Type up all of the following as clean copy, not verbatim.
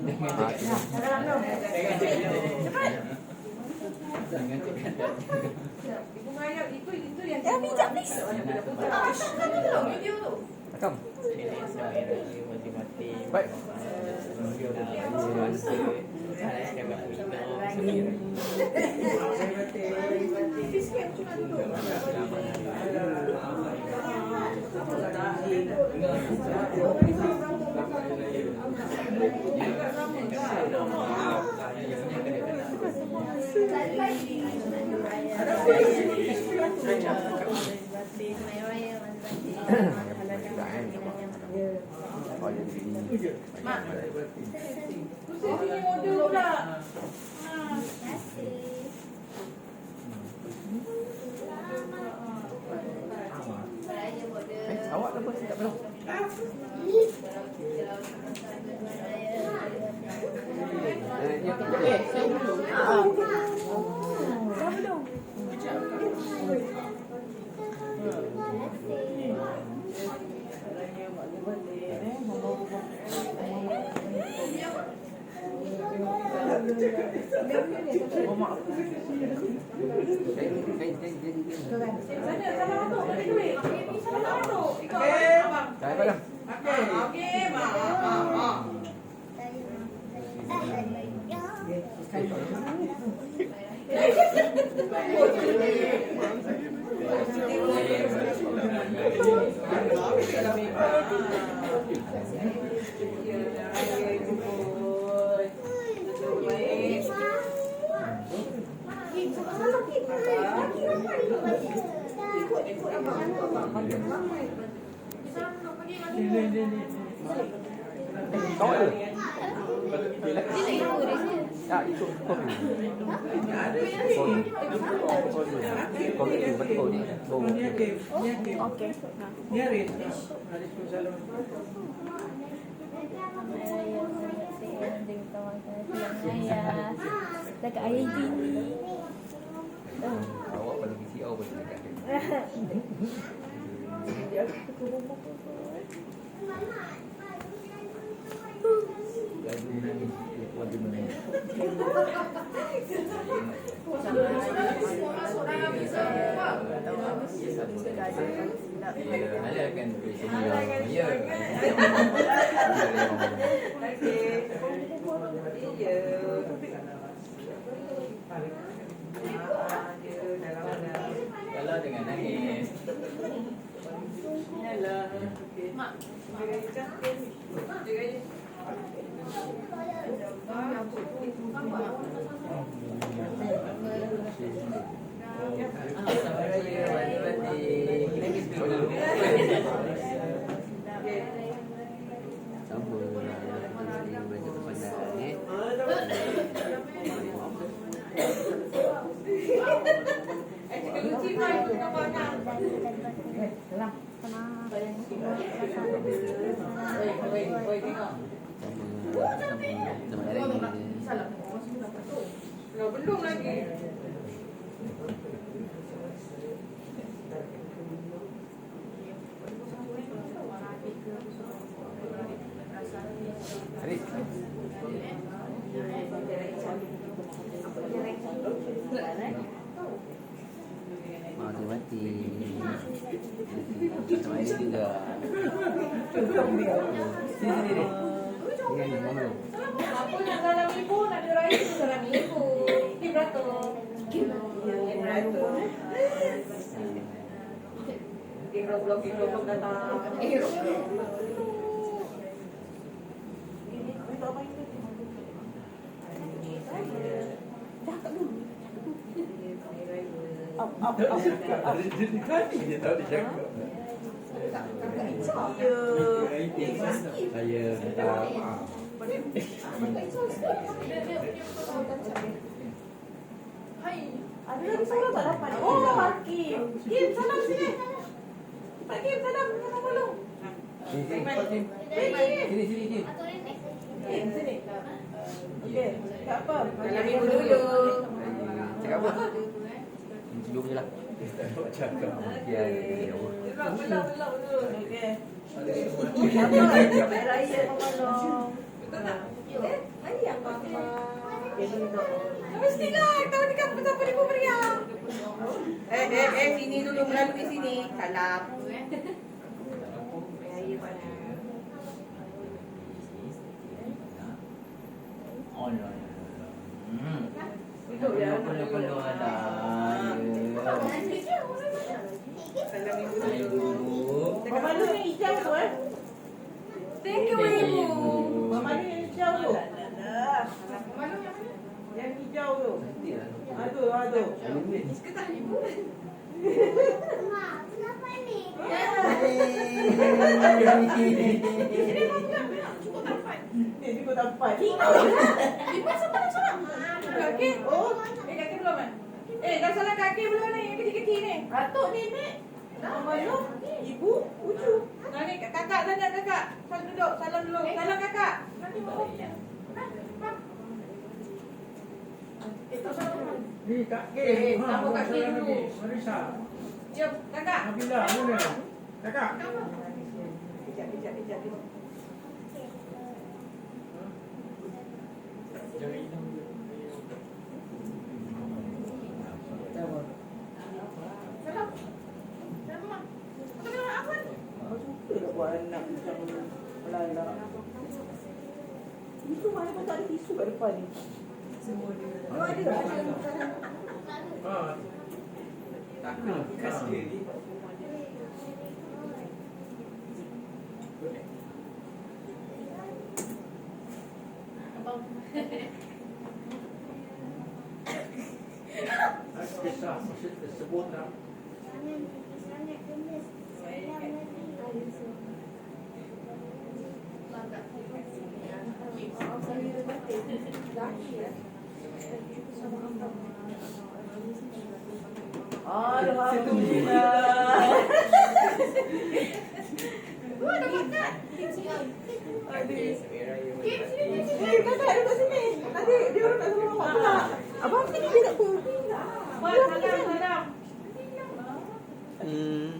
Dalam tu. Cepat. Ibu Maya itu yang Pijak please. Rakam. Baik. Mak. Ini model pula. Awak apa tak belum? Kau ada? Ya, itu kopi. Kopi itu betul ni. Okey. Ni Aris. Dekat ayah gini. Awak paling CEO boleh dekat dia. Gaji menangis, gaji menangis. Ada kan sini. Ya. Kalau dengan nangis. Yalah. Mak. Belum lagi. Aris. Mati. Sama ini juga. Sini deh. Ini mana? Aku nak salam ibu, nak diraih salam ibu. Kim Rato. Kim Rato. Kim Rato datang. Dia tahu dia cakap. Saya minta maaf. Hai, ada lagi salam tak dapat? Oh, Pak Kim. Kim, salam sini. Pak Kim, salam. Salam belum? Sini. Kim, sini. Okey, tak apa. Salam ibu dulu. Cakap apa? Cium je lah. Cakap. Ya. Belah dulu. Okey. Apa? Raya Mamalong. Betul tak? Ini yang mama. Mestilah tahu ni kan siapa ni pemberian. Sini dulu melalui sini. Salam. Oh, no. Duduk ya. Perlu ada. Salam ibu Salam dulu. dulu. Mama lu yang hijau tu Thank you, Ibu. Mama lu yang hijau tu. Yang hijau tu. Aduh. Cukup dapat. Kaki. Oh, kaki belum kan? Dah salah kaki belum ni? Yang kecil-kecil ni. Katuk ni, Nek. Mama lu, ibu, ucu. Nah ni kakak sana kakak. Salam duduk, salam dulu. Salam kakak. Nanti bawa. Ni Kak Kim. Sambung Kak Kim dulu. Marisa. Jom, kakak. Nabila, mana? Kakak. Kejap. Buat anak macam melala. Tisu mana pun tak ada tisu kat depan ni. Oh, ada. Takut kasih ni. Kisah maksud tersebut tak? Alhamdulillah. Ada makan. Kakak duduk sini. Nanti dia orang tak suruh awak pula. Abang sini dia tak pun. Salam.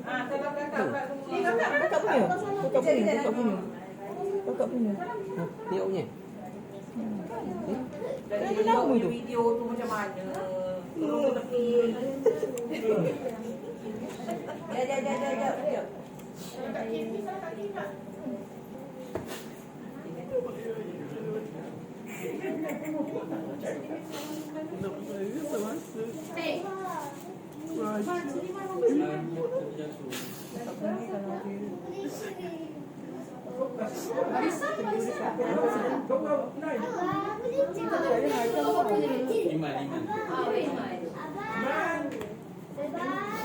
Salam kakak pula semua. Ni kakak punya. Kakak punya. Dia punya. Jadi lama tu. Video tu macam mana? Turun ke tepi. Jap. Kakak Kim ni salah Kak Kim tak? Iman.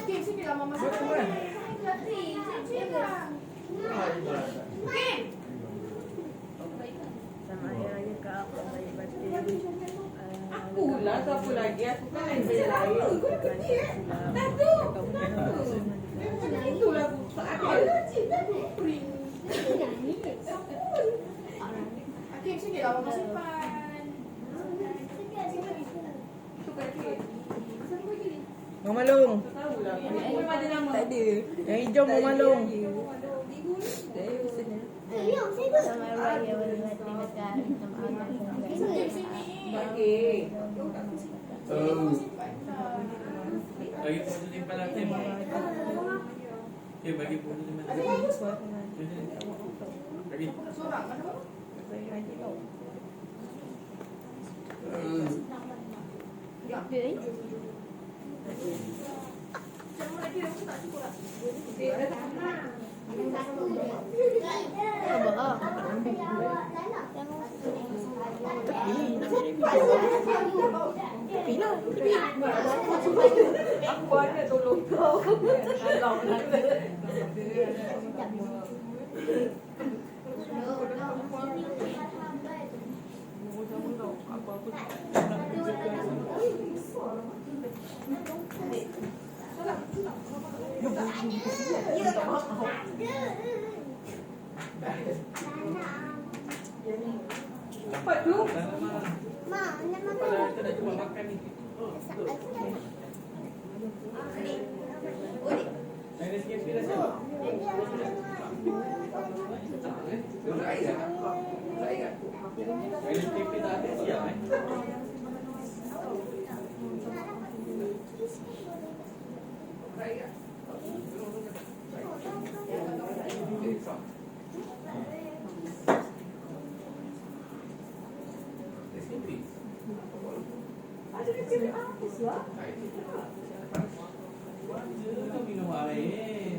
Kim, sini lah mama masak. Sama ayah Kak, bayi batin. Aku lah, siapa lagi? Aku kan lain benda lain. Kau dah kecil Dah tu. Itu lagu. Ada cik tadi. Akim, sini lah mama simpan. Itu kaki. Mama Long. Tahu lah. Memang ada nama. Tak ada. Yang hijau Mama Long. Sama raya bayi batin dekat sama ayah. Bagi. Bagi foto simpan lah Tim. Bagi foto simpan. Bagi. Seorang mana? Aku ada tolong kau. Kalau cepat tu. Kita dah cuba makan ni. Ada sikit-sikit rasa. Air tak? besar. Ada dia artis lah. Buat je kau minum air.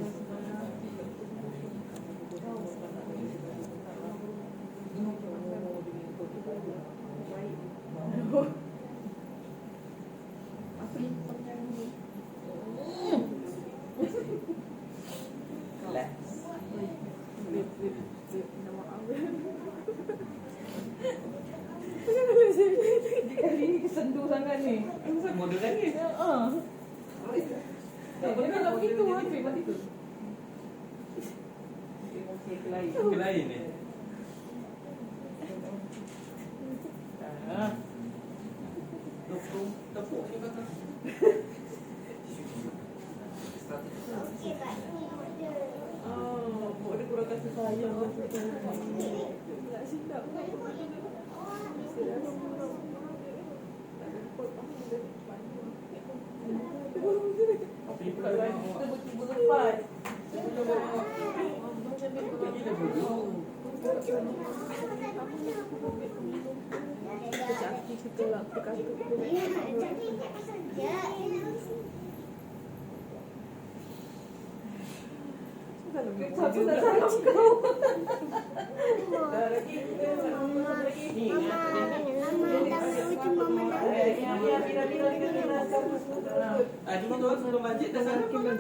Relax. Kali ni kesendu sangat ni. Model lagi. Tak boleh kalau begitu Hafiz mati tu. Emosi kelain. Ke lain ni. Tepuk ni belakang. Oh, buat dia kurang kasih sayang masa tu. Tak silap. Tapi Kalau kita bercuba lepas. gila bodoh. Aku tak sayang kau. Dah lagi. Ni. Cuma tu sebelum masjid dah sana pun kan.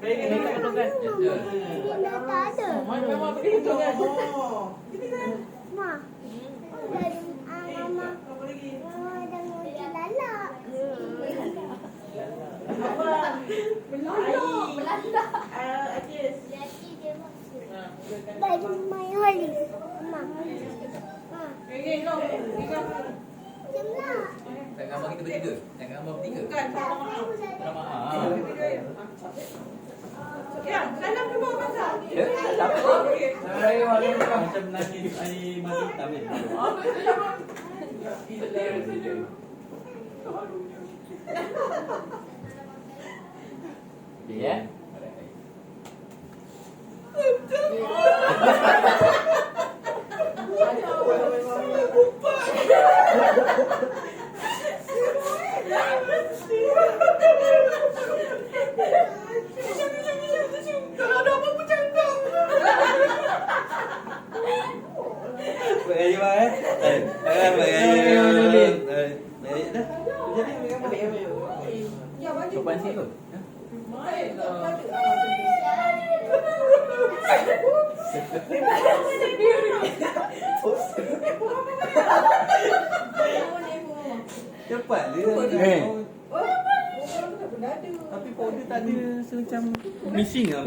Pengen dekat tu kan. Memang begitu kan. Melanda. Ajis. Ini no. Tak gambar kita bertiga. Tak gambar bertiga. Bukan salah maaf. Salah Ya, dalam ke bawah pasal. Ya, tak apa. Okey. Macam nangis air mati hitam ni. Ya. Kalau ada apa-apa cakap. Bagi mana? Bagi dah. Jadi Ya, bagi. sopan sini tu. Main lah. Cepat dia. Oh, tak benda ada. Tapi powder tak ada semacam missing lah.